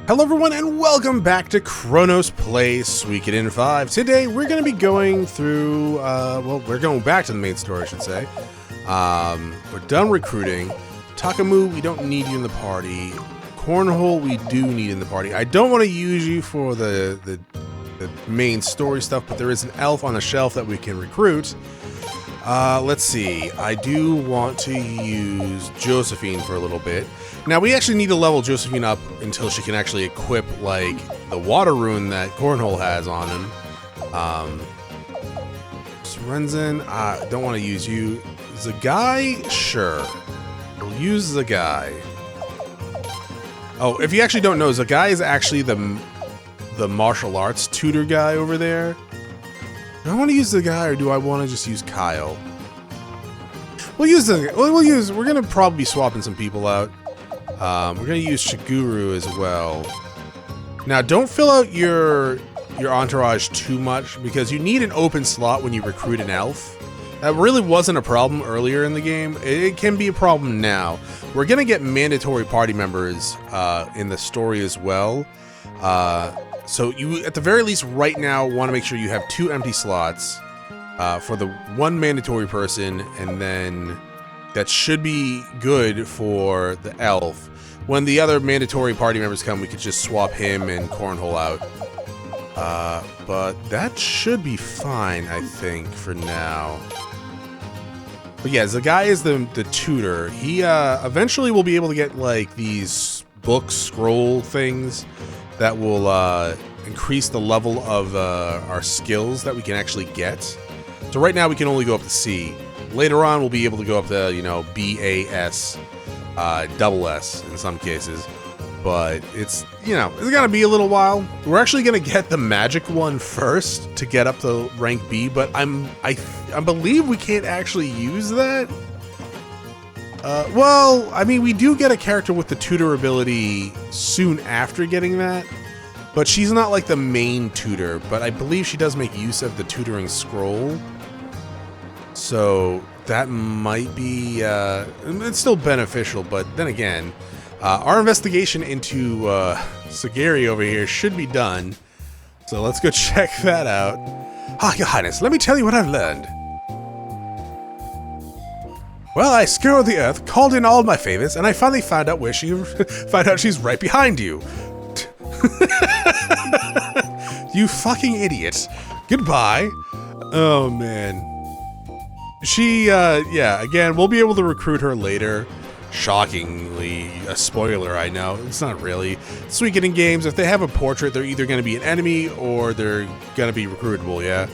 Hello everyone and welcome back to Chronos Plays Suikoden V. Today we're going to be going through, we're going back to the main story I should say. We're done recruiting. Takamu, we don't need you in the party. Cornhole, we do need in the party. I don't want to use you for the main story stuff, but there is an elf on the shelf that we can recruit. Let's see, I do want to use Josephine for a little bit. Now, we actually need to level Josephine up until she can actually equip, like, the water rune that Cornhole has on him. Sorensen, I don't want to use you. Zagai, sure. We'll use Zagai. Oh, if you actually don't know, Zagai is actually the martial arts tutor guy over there. Do I want to use the guy or do I want to just use Kyle? We'll use we're gonna probably be swapping some people out. We're gonna use Shiguru as well. Now don't fill out your entourage too much because you need an open slot when you recruit an elf. That really wasn't a problem earlier in the game. It can be a problem now. We're gonna get mandatory party members in the story as well. So you, at the very least right now, want to make sure you have 2 empty slots for the 1 mandatory person, and then that should be good for the elf. When the other mandatory party members come, we could just swap him and Cornhole out. But that should be fine, I think, for now. But yeah, the guy is the tutor. He eventually will be able to get like these book scroll things that will increase the level of our skills that we can actually get. So right now we can only go up to C. Later on we'll be able to go up to, you know, B, A, S, double S in some cases. But it's, you know, it's gonna be a little while. We're actually gonna get the magic one first to get up to rank B, but I believe we can't actually use that. Well, I mean, we do get a character with the tutor ability soon after getting that, but she's not like the main tutor, but I believe she does make use of the tutoring scroll. So that might be, it's still beneficial, but then again, our investigation into Sagiri over here should be done. So let's go check that out. Ah, Your Highness, let me tell you what I've learned. Well, I scoured the earth, called in all my favors, and I finally found out where she's right behind you. You fucking idiot. Goodbye. Oh, man. She, yeah, again, we'll be able to recruit her later. Shockingly, a spoiler, I know. It's not really. Suikoden games, if they have a portrait, they're either going to be an enemy or they're going to be recruitable, yeah?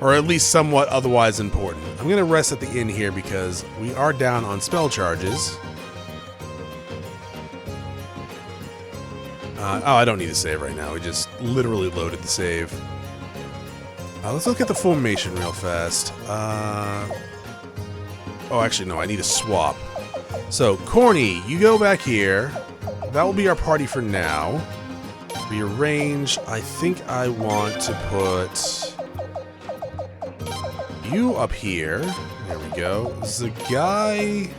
Or at least somewhat otherwise important. I'm going to rest at the inn here because we are down on spell charges. Oh, I don't need to save right now. We just literally loaded the save. Let's look at the formation real fast. Oh, actually, no, I need to swap. So, Corny, you go back here. That will be our party for now. Rearrange. I think I want to put you up here. There we go. Zagai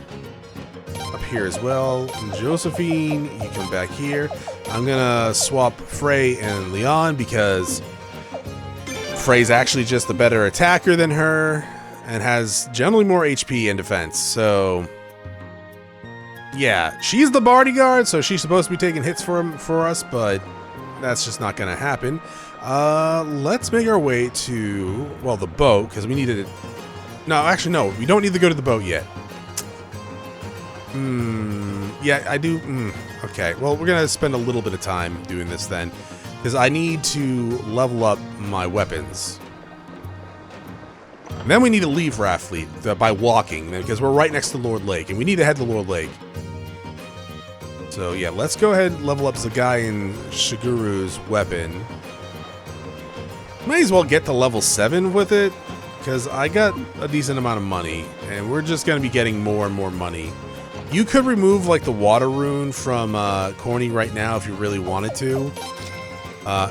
up here as well. And Josephine, you come back here. I'm gonna swap Frey and Leon because Frey's actually just the better attacker than her and has generally more HP and defense. So yeah, she's the bodyguard, so she's supposed to be taking hits for us, but that's just not gonna happen. Let's make our way to, well, the boat, because we needed it. No, actually, no, we don't need to go to the boat yet. Yeah, I do. Okay, well, we're gonna spend a little bit of time doing this then, because I need to level up my weapons. And then we need to leave Raftfleet by walking, because we're right next to Lordlake, and we need to head to Lordlake. So yeah, let's go ahead and level up Zagai and Shiguru's weapon. Might as well get to level 7 with it, because I got a decent amount of money, and we're just going to be getting more and more money. You could remove, like, the water rune from Corny right now if you really wanted to.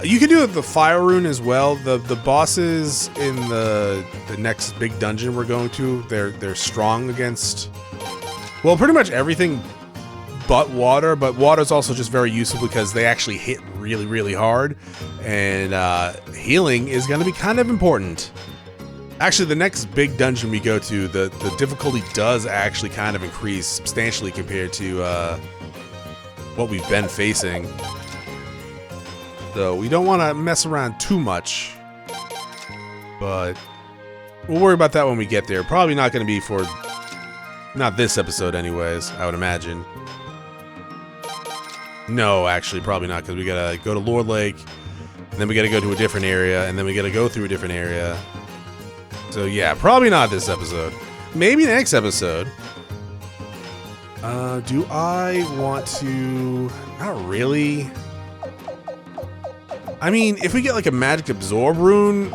You could do the fire rune as well. The bosses in the next big dungeon we're going to, they're strong against, well, pretty much everything but water's also just very useful because they actually hit really, really hard, and healing is going to be kind of important. Actually, the next big dungeon we go to, the difficulty does actually kind of increase substantially compared to what we've been facing. So we don't want to mess around too much, but we'll worry about that when we get there. Probably not going to be for, not this episode anyways, I would imagine. No, actually, probably not, because we got to go to Lordlake, and then we got to go to a different area, and then we got to go through a different area. So yeah, probably not this episode. Maybe next episode. Do I want to... Not really. I mean, if we get like a magic absorb rune,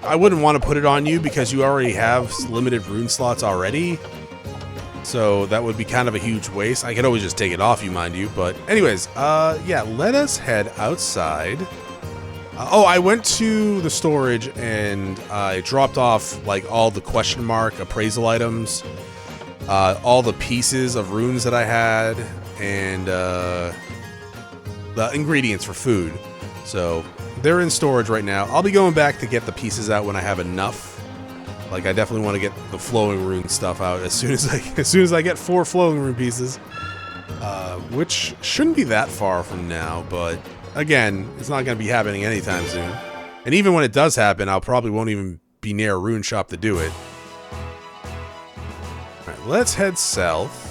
I wouldn't want to put it on you because you already have limited rune slots already. So that would be kind of a huge waste. I could always just take it off you, mind you. But anyways, yeah, let us head outside. Oh, I went to the storage and I dropped off like all the question mark appraisal items, all the pieces of runes that I had, and the ingredients for food. So they're in storage right now. I'll be going back to get the pieces out when I have enough. Like, I definitely want to get the flowing rune stuff out as soon as I get 4 flowing rune pieces, which shouldn't be that far from now, but. Again, it's not going to be happening anytime soon. And even when it does happen, I'll probably won't even be near a rune shop to do it. Alright, let's head south.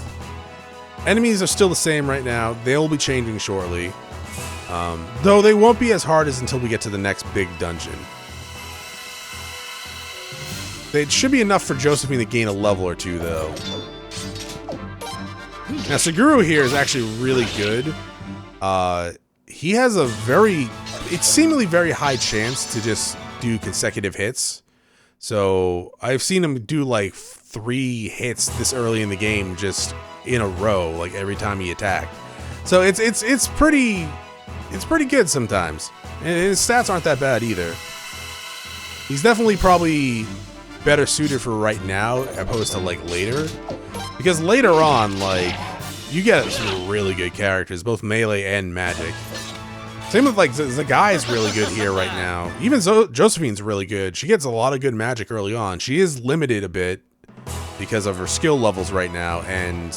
Enemies are still the same right now. They'll be changing shortly. Though they won't be as hard as until we get to the next big dungeon. It should be enough for Josephine to gain a level or 2, though. Now, Suguru here is actually really good. He has a it's seemingly very high chance to just do consecutive hits. So I've seen him do like 3 hits this early in the game just in a row, like every time he attacked. So it's pretty good sometimes. And his stats aren't that bad either. He's definitely probably better suited for right now opposed to like later. Because later on, like, you get some really good characters, both melee and magic. Same with, like, the guy is really good here right now. Even Josephine's really good. She gets a lot of good magic early on. She is limited a bit because of her skill levels right now and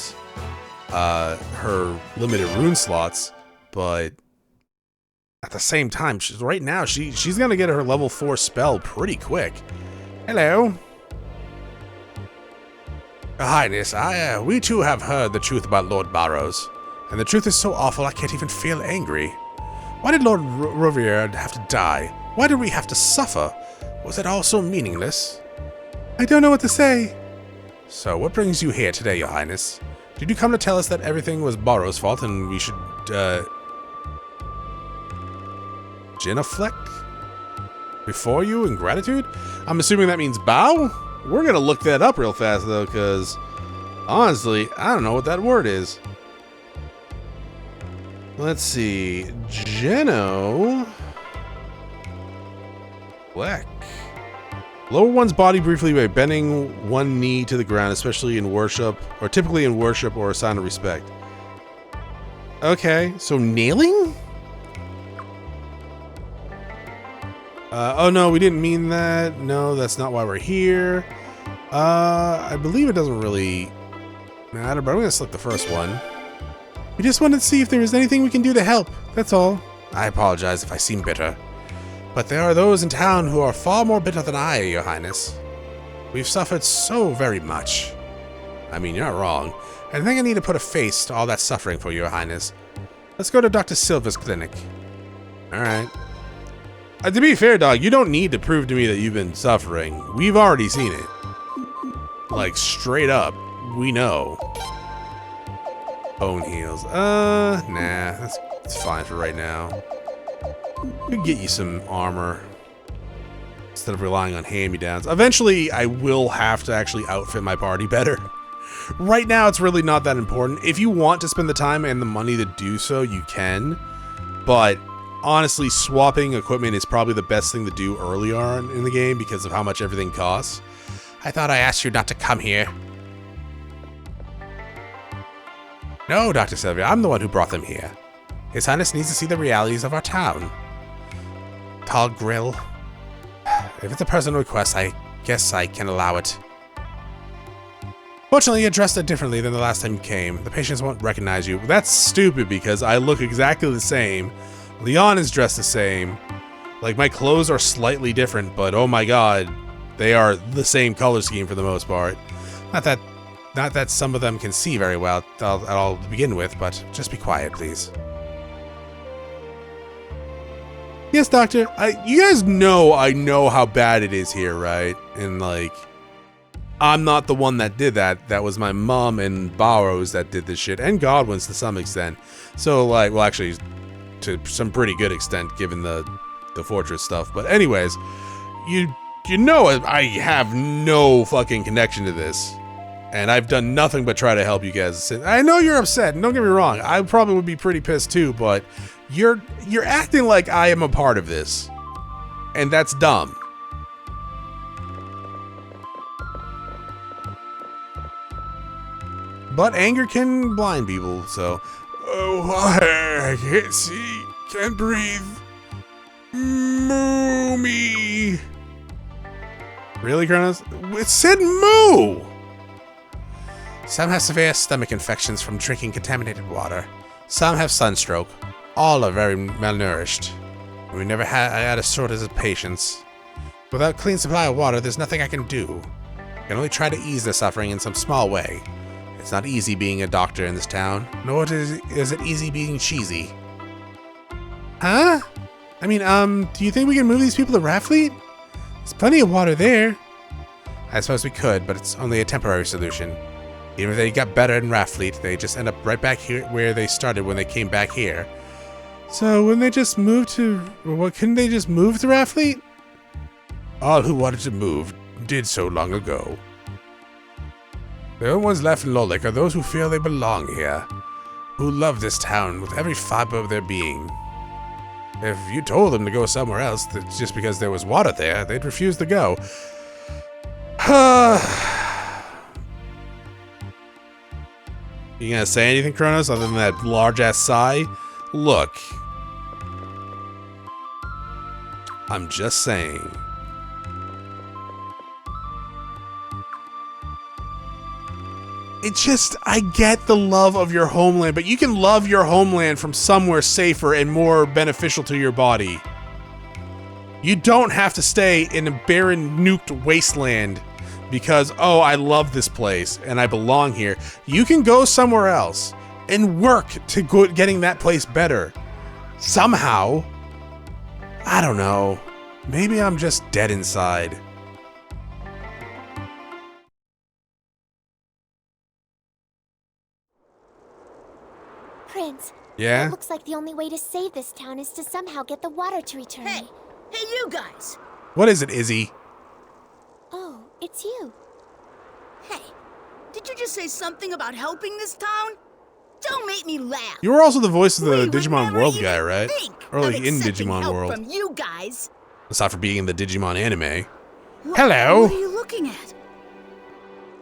her limited rune slots. But at the same time, right now, she's going to get her level 4 spell pretty quick. Hello. Highness, we too have heard the truth about Lord Barrows, and the truth is so awful I can't even feel angry. Why did Lord Rovier have to die? Why did we have to suffer? Was it all so meaningless? I don't know what to say. So, what brings you here today, Your Highness? Did you come to tell us that everything was Barrows' fault and we should, genuflect before you in gratitude? I'm assuming that means bow? We're gonna look that up real fast, though, because honestly, I don't know what that word is. Let's see. Geno. Black. Lower one's body briefly by bending one knee to the ground, especially in worship, or typically in worship or a sign of respect. Okay, so kneeling? Oh no, we didn't mean that. No, that's not why we're here. I believe it doesn't really matter, but I'm gonna select the first one. We just wanted to see if there was anything we can do to help, that's all. I apologize if I seem bitter, but there are those in town who are far more bitter than I, Your Highness. We've suffered so very much. I mean, you're not wrong. I think I need to put a face to all that suffering for Your Highness. Let's go to Dr. Silva's clinic. Alright. To be fair, dog, you don't need to prove to me that you've been suffering. We've already seen it. Like, straight up. We know. Bone heals. Nah. That's fine for right now. We can get you some armor instead of relying on hand-me-downs. Eventually, I will have to actually outfit my party better. Right now, it's really not that important. If you want to spend the time and the money to do so, you can. But honestly, swapping equipment is probably the best thing to do early on in the game because of how much everything costs. I thought I asked you not to come here. No, Dr. Sylvia, I'm the one who brought them here. His Highness needs to see the realities of our town. Tall grill. If it's a personal request, I guess I can allow it. Fortunately, you dressed it differently than the last time you came. The patients won't recognize you. That's stupid because I look exactly the same. Leon is dressed the same. Like, my clothes are slightly different, but oh my god, they are the same color scheme for the most part. Not that some of them can see very well at all to begin with, but just be quiet, please. Yes, Doctor. You guys know I know how bad it is here, right? And, like, I'm not the one that did that. That was my mom and Barrows that did this shit, and Godwin's to some extent. So, like, well, actually, to some pretty good extent, given the fortress stuff. But anyways, you know I have no fucking connection to this. And I've done nothing but try to help you guys. I know you're upset, and don't get me wrong, I probably would be pretty pissed too, but you're acting like I am a part of this. And that's dumb. But anger can blind people, so... Oh, I can't see, can't breathe. Moo me. Really, Chronos? It said moo! Some have severe stomach infections from drinking contaminated water. Some have sunstroke. All are very malnourished. We never had a shortage of patients. Without clean supply of water, there's nothing I can do. I can only try to ease their suffering in some small way. It's not easy being a doctor in this town, nor is it easy being cheesy. Huh? I mean, do you think we can move these people to Raffleet? There's plenty of water there. I suppose we could, but it's only a temporary solution. Even if they got better in Raffleet, they just end up right back here where they started when they came back here. So wouldn't they just move to... What, couldn't they just move to Raffleet? All who wanted to move did so long ago. The only ones left in Lordlake are those who feel they belong here, who love this town with every fiber of their being. If you told them to go somewhere else just because there was water there, they'd refuse to go. You gonna say anything, Chronos, other than that large-ass sigh? Look. I'm just saying. It just, I get the love of your homeland, but you can love your homeland from somewhere safer and more beneficial to your body. You don't have to stay in a barren, nuked wasteland because, oh, I love this place and I belong here. You can go somewhere else and work to getting that place better. Somehow. I don't know. Maybe I'm just dead inside. Prince. Yeah? It looks like the only way to save this town is to somehow get the water to return. Hey, you guys! What is it, Izzy? Oh, it's you. Hey, did you just say something about helping this town? Don't make me laugh. You were also the voice of the We would Digimon never World even guy, right? think Or like of in accepting Digimon help World. from you guys. Aside from being in the Digimon anime. What, Hello! What are you looking at?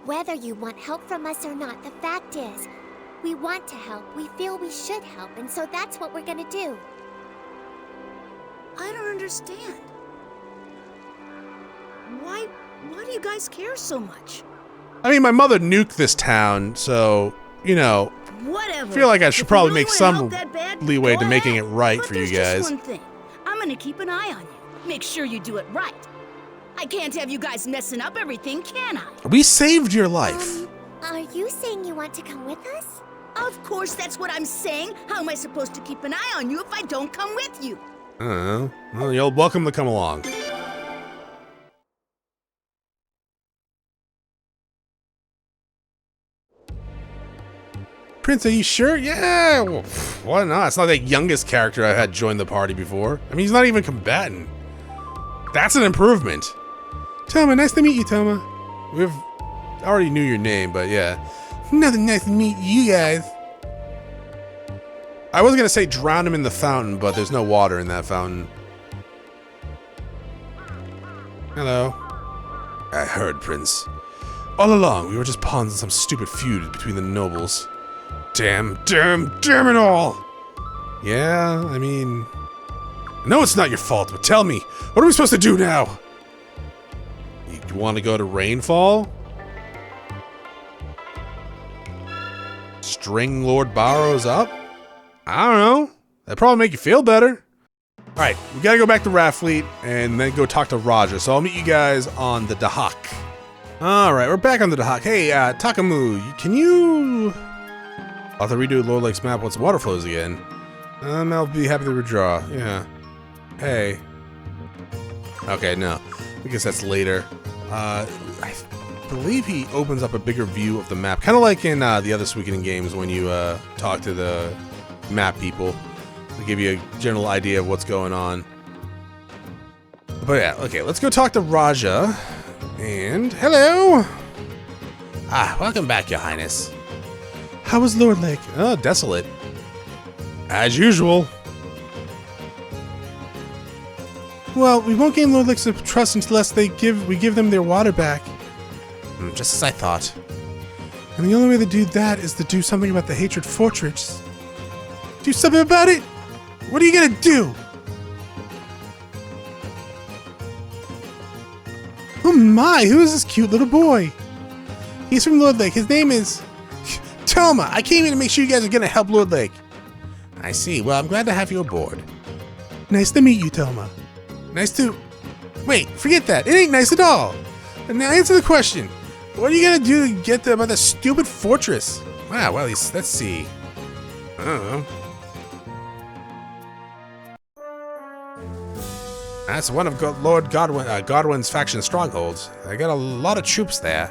Whether you want help from us or not, the fact is, we want to help, we feel we should help, and so that's what we're gonna do. I don't understand. Why do you guys care so much? I mean, my mother nuked this town, so, you know, Whatever. I feel like I should If you probably really make wanna some help that bad, leeway go to making it ahead. right But for you there's guys. just one thing. I'm gonna keep an eye on you. Make sure you do it right. I can't have you guys messing up everything, can I? We saved your life. Are you saying you want to come with us? Of course, that's what I'm saying. How am I supposed to keep an eye on you if I don't come with you? I don't know. Well, you're welcome to come along. Prince, are you sure? Yeah, well, why not? It's not the youngest character I've had join the party before. I mean, he's not even combatant. That's an improvement. Toma, nice to meet you, Toma. I already knew your name, but yeah. Nothing nice to meet you guys. I was gonna say drown him in the fountain, but there's no water in that fountain. Hello. I heard, Prince. All along, we were just pawns in some stupid feud between the nobles. Damn it all! Yeah, I mean... No, it's not your fault, but tell me, what are we supposed to do now? You want to go to Rainfall? String Lord Barrows up? I don't know. That'd probably make you feel better. Alright, we gotta go back to Raftfleet and then go talk to Roger, so I'll meet you guys on the Dahak. Alright, we're back on the Dahak. Hey, Takamu, can you... I'll have to redo Lordlake's map once water flows again. I'll be happy to withdraw, yeah. Hey. Okay, no. I guess that's later. I believe he opens up a bigger view of the map, kind of like in the other Suikoden games when you talk to the map people. To give you a general idea of what's going on. But yeah, okay, let's go talk to Raja. And hello! Welcome back, Your Highness. How was Lordlake? Oh, desolate. As usual. Well, we won't gain Lordlake's trust unless we give them their water back. Just as I thought. And the only way to do that is to do something about the Hatred Fortress. Do something about it? What are you gonna do? Oh my, who is this cute little boy? He's from Lordlake. His name is... Toma! I came here to make sure you guys are gonna help Lordlake. I see. Well, I'm glad to have you aboard. Nice to meet you, Toma. Nice to... Wait, forget that. It ain't nice at all. And now answer the question. What are you gonna do to get about the stupid fortress? Wow, well, let's see. I don't know. That's one of Lord Godwin's faction strongholds. They got a lot of troops there.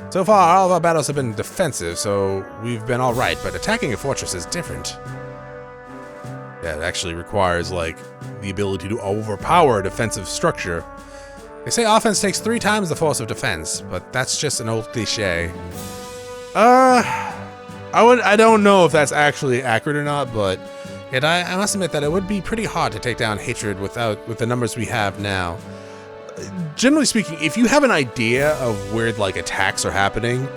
So far, all of our battles have been defensive, so we've been alright, but attacking a fortress is different. Yeah, it actually requires, like, the ability to overpower a defensive structure. They say offense takes 3 times the force of defense, but that's just an old cliche. I don't know if that's actually accurate or not, but yet I must admit that it would be pretty hard to take down Hatred with the numbers we have now. Generally speaking, if you have an idea of where, like, attacks are happening,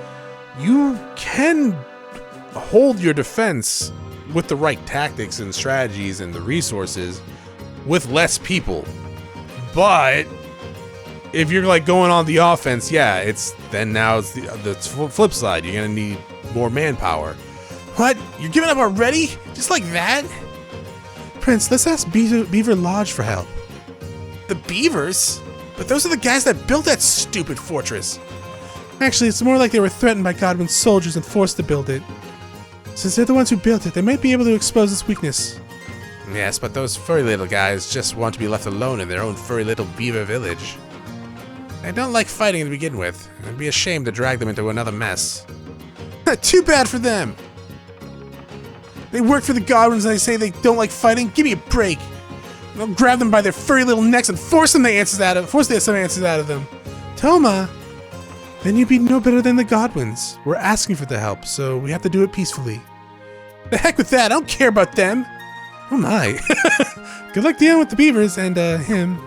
you can hold your defense with the right tactics and strategies and the resources with less people. But if you're, like, going on the offense, yeah, it's the flip side. You're gonna need more manpower. What? You're giving up already? Just like that? Prince, let's ask Beaver Lodge for help. The Beavers? But those are the guys that built that stupid fortress. Actually, it's more like they were threatened by Godwin's soldiers and forced to build it. Since they're the ones who built it, they might be able to expose its weakness. Yes, but those furry little guys just want to be left alone in their own furry little beaver village. They don't like fighting to begin with. It'd be a shame to drag them into another mess. Too bad for them! They work for the Godwins and they say they don't like fighting? Give me a break! I'll grab them by their furry little necks and force some answers out of them. Toma! Then you'd be no better than the Godwins. We're asking for the help, so we have to do it peacefully. The heck with that, I don't care about them! Oh my. Good luck dealing with the beavers and, him.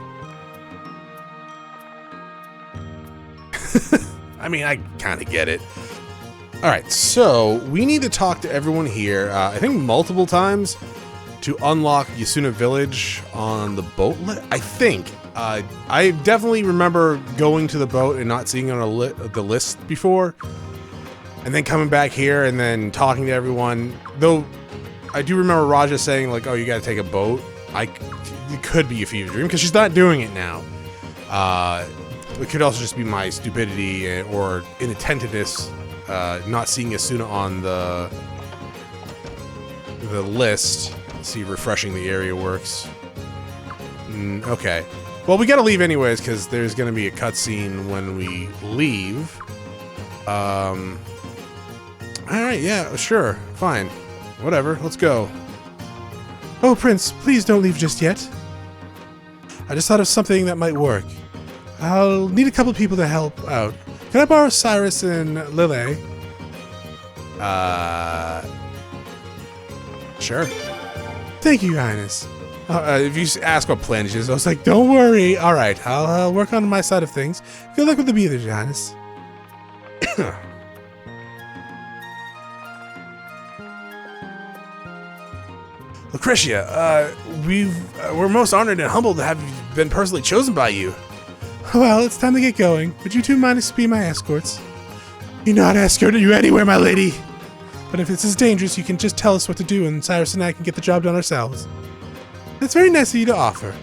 I mean, I kinda get it. Alright, so we need to talk to everyone here, I think multiple times, to unlock Yasuna Village on the boat. I think. I definitely remember going to the boat and not seeing it on the list before, and then coming back here and then talking to everyone. Though I do remember Raja saying, like, "Oh, you got to take a boat." It could be a fever dream because she's not doing it now. It could also just be my stupidity or inattentiveness, not seeing Yasuna on the list. Let's see, refreshing the area works. Okay. Well, we gotta leave anyways, because there's gonna be a cutscene when we leave. Alright, yeah, sure. Fine. Whatever, let's go. Oh, Prince, please don't leave just yet. I just thought of something that might work. I'll need a couple people to help out. Can I borrow Cyrus and Lily? Sure. Thank you, Your Highness. If you ask what plan she is, I was like, don't worry. Alright, I'll work on my side of things. Good luck with the beavers, Your Highness. Lucretia, we're most honored and humbled to have been personally chosen by you. Well, it's time to get going. Would you two mind us be my escorts? You're not escorting you anywhere, my lady. But if this is dangerous, you can just tell us what to do, and Cyrus and I can get the job done ourselves. It's very nice of you to offer,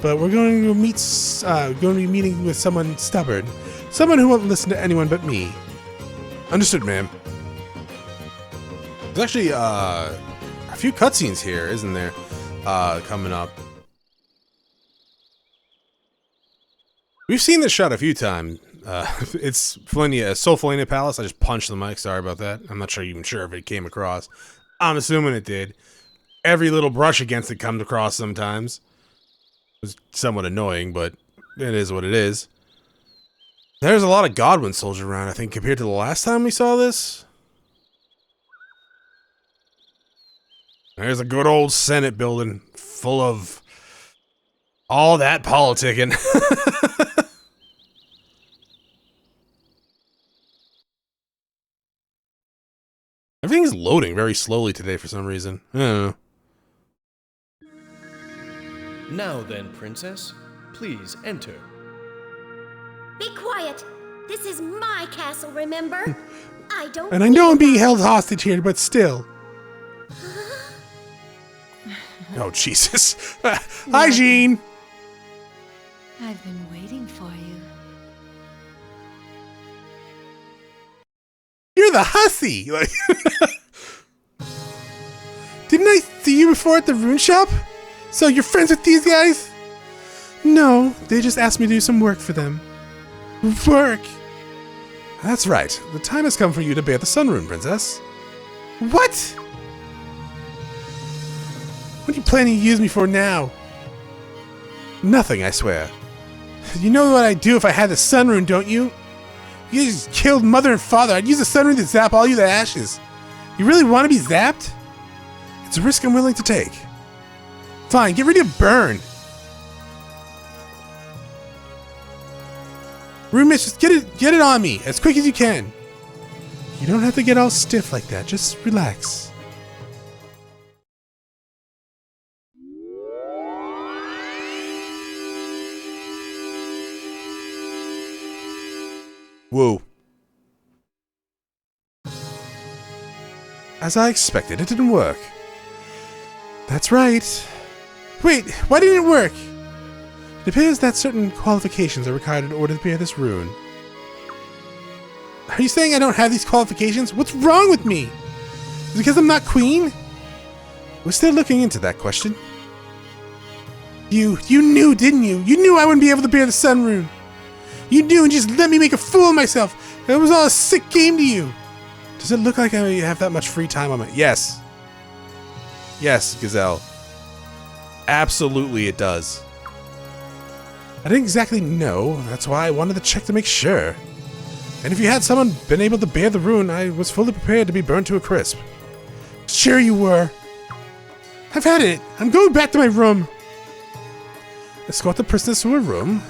but we're going to be meeting with someone stubborn, someone who won't listen to anyone but me. Understood, ma'am. There's actually a few cutscenes here, isn't there? Coming up. We've seen this shot a few times. It's Felina Palace. I just punched the mic. Sorry about that. I'm not even sure if it came across. I'm assuming it did. Every little brush against it comes across sometimes. It's somewhat annoying, but it is what it is. There's a lot of Godwin soldiers around, I think, compared to the last time we saw this. There's a good old Senate building full of all that politicking. Everything's loading very slowly today for some reason. I don't know. Now then, Princess, please enter. Be quiet. This is my castle, remember? I don't. And I know I'm being held hostage here, but still. Oh, Jesus. Hi, Jean. I've been waiting for you. You're the hussy. Like, didn't I see you before at the rune shop? So you're friends with these guys? No, they just asked me to do some work for them. Work? That's right. The time has come for you to bear the Sun Rune, Princess. What? What are you planning to use me for now? Nothing, I swear. You know what I'd do if I had the Sun Rune, don't you? You just killed mother and father. I'd use the Sun Rune to zap all you to ashes. You really want to be zapped? It's a risk I'm willing to take. Fine, get ready to burn. Rune Mistress, get it on me as quick as you can. You don't have to get all stiff like that. Just relax. Whoa. As I expected, it didn't work. That's right. Wait, why didn't it work? It appears that certain qualifications are required in order to bear this rune. Are you saying I don't have these qualifications? What's wrong with me? Is it because I'm not queen? We're still looking into that question. You knew, didn't you? You knew I wouldn't be able to bear the Sun Rune. You knew and just let me make a fool of myself. It was all a sick game to you. Does it look like I have that much free time on my... Yes. Yes, Gazelle. Absolutely it does. I didn't exactly know. That's why I wanted to check to make sure. And if you had someone been able to bear the rune, I was fully prepared to be burned to a crisp. Sure you were. I've had it. I'm going back to my room. Escort the princess to her room.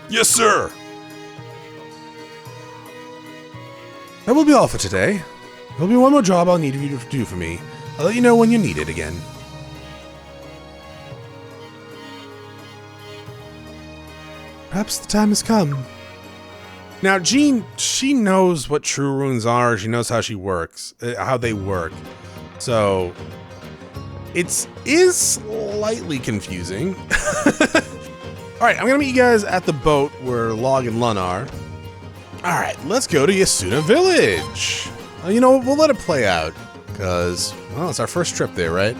Yes, sir. That will be all for today. There'll be one more job I'll need you to do for me. I'll let you know when you need it again. Perhaps the time has come. Now, Jean, she knows what true runes are. She knows how she works, how they work. So, it is slightly confusing. Alright, I'm gonna meet you guys at the boat where Log and Lun are. Alright, let's go to Yasuna Village. You know, we'll let it play out. Because, well, it's our first trip there, right?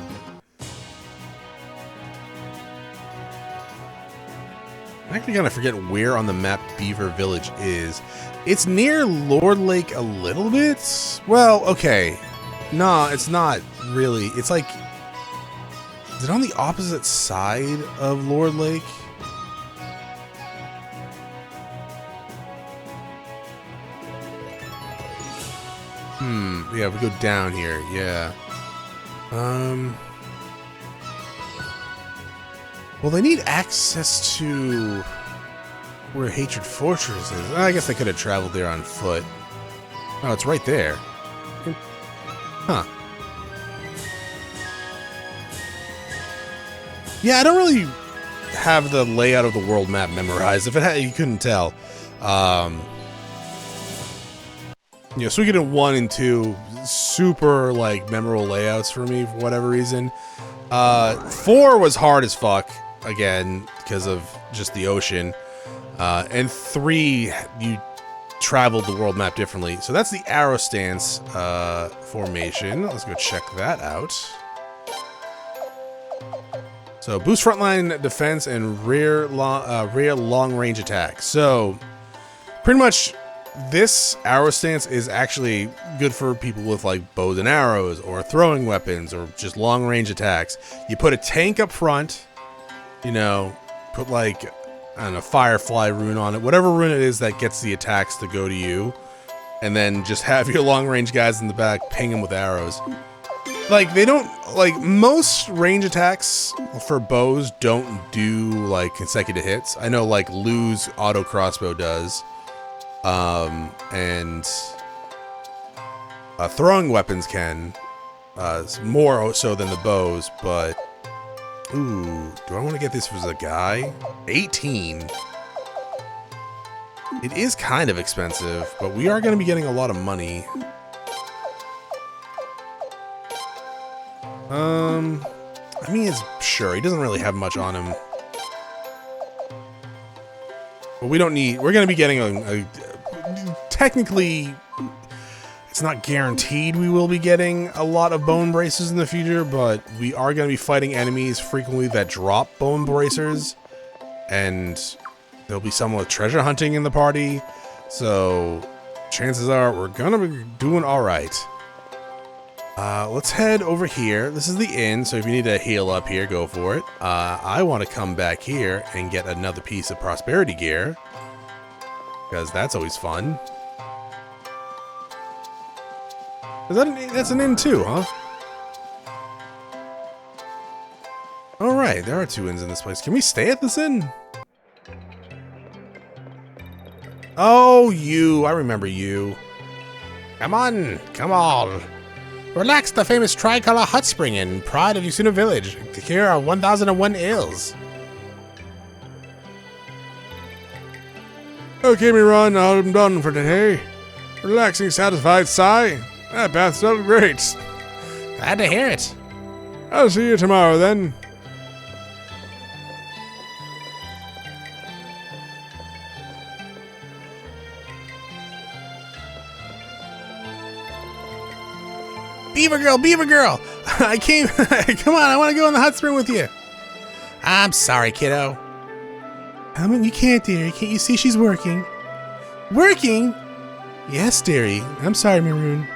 I'm actually gonna forget where on the map Beaver Village is. It's near Lordlake a little bit? Well, okay. No, it's not really. It's like... Is it on the opposite side of Lordlake? Yeah, we go down here, yeah. Well, they need access to... where Hatred Fortress is. I guess I could have traveled there on foot. Oh, it's right there. Huh. Yeah, I don't really have the layout of the world map memorized. If it had, you couldn't tell. You know, Suikoden 1 and 2, super, like, memorable layouts for me for whatever reason. 4 was hard as fuck, again, because of just the ocean. And 3, you traveled the world map differently. So that's the arrow stance formation. Let's go check that out. So boost frontline defense and rear long range attack. So pretty much this arrow stance is actually good for people with like bows and arrows or throwing weapons or just long range attacks. You put a tank up front, you know, put like, I don't know, Firefly rune on it, whatever rune it is that gets the attacks to go to you, and then just have your long range guys in the back ping them with arrows. Like, they don't, like, most range attacks for bows don't do, like, consecutive hits. I know, like, Lu's auto crossbow does. And throwing weapons can, more so than the bows, but, ooh, do I want to get this as a guy? 18. It is kind of expensive, but we are going to be getting a lot of money. I mean, sure, he doesn't really have much on him. But we don't need, we're going to be getting technically, it's not guaranteed we will be getting a lot of bone bracers in the future, but we are going to be fighting enemies frequently that drop bone bracers, and there'll be someone with treasure hunting in the party, so chances are we're going to be doing all right. Let's head over here. This is the inn, so if you need to heal up here, go for it. I want to come back here and get another piece of prosperity gear, because that's always fun. Is that that's an inn too, huh? Alright, there are 2 inns in this place. Can we stay at this inn? Oh, you. I remember you. Come on. Come on. Relax the famous tricolor hot spring inn, pride of Yuna village. Here are 1001 ales. Okay, Miran, I'm done for today. Relaxing, satisfied sigh. That bath smelled great. Glad to hear it. I'll see you tomorrow then. Beaver girl, I came, come on, I want to go in the hot spring with you. I'm sorry, kiddo. I mean, you can't, dearie, can't you see she's working? Working? Yes, dearie, I'm sorry, Maroon.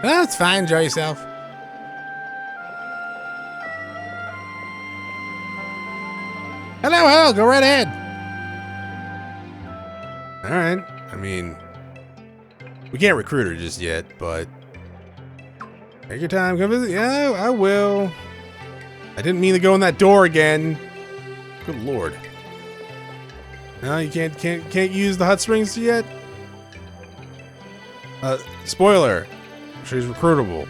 Oh, it's fine, enjoy yourself. Hello, go right ahead. Alright, I mean, we can't recruit her just yet, but take your time, come visit. Yeah, I will. I didn't mean to go in that door again. Good lord. No, you can't use the hot springs yet. Spoiler. She's recruitable.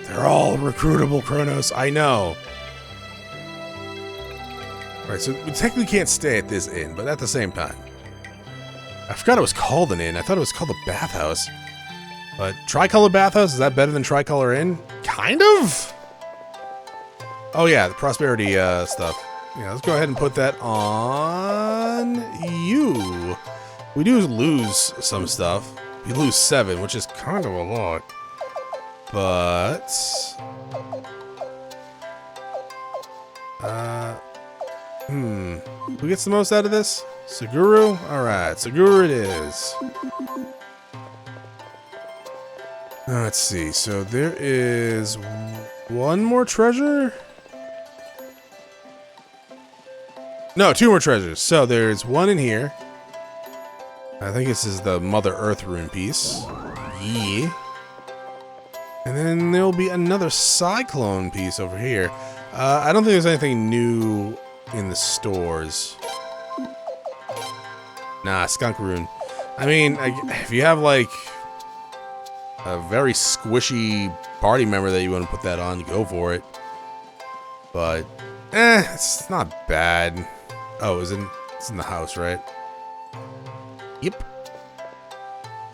They're all recruitable, Chronos. I know. Alright, so we technically can't stay at this inn, but at the same time, I forgot it was called an inn. I thought it was called a bathhouse. But tricolor bathhouse, is that better than tricolor inn? Kind of? Oh yeah, the prosperity stuff. Yeah, let's go ahead and put that on you. We do lose some stuff. We lose 7, which is kind of a lot. But who gets the most out of this? Saguru? Alright, Saguru it is. Let's see, so there is 1 more treasure? No, 2 more treasures. So there's 1 in here. I think this is the Mother Earth rune piece. Yeah. And then there'll be another Cyclone piece over here. I don't think there's anything new in the stores. Nah, Skunk Rune. I mean, if you have like a very squishy party member that you want to put that on, go for it. But, it's not bad. Oh, it's in the house, right? Yep.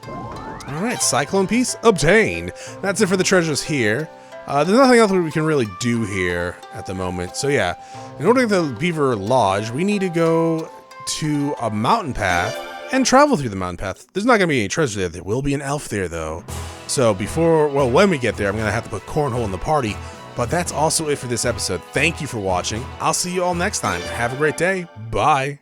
Alright, Cyclone Piece obtained. That's it for the treasures here. There's nothing else we can really do here at the moment. So yeah, in order to get the Beaver Lodge, we need to go to a mountain path and travel through the mountain path. There's not going to be any treasure there. There will be an elf there, though. So when we get there, I'm going to have to put Cornhole in the party. But that's also it for this episode. Thank you for watching. I'll see you all next time. Have a great day. Bye.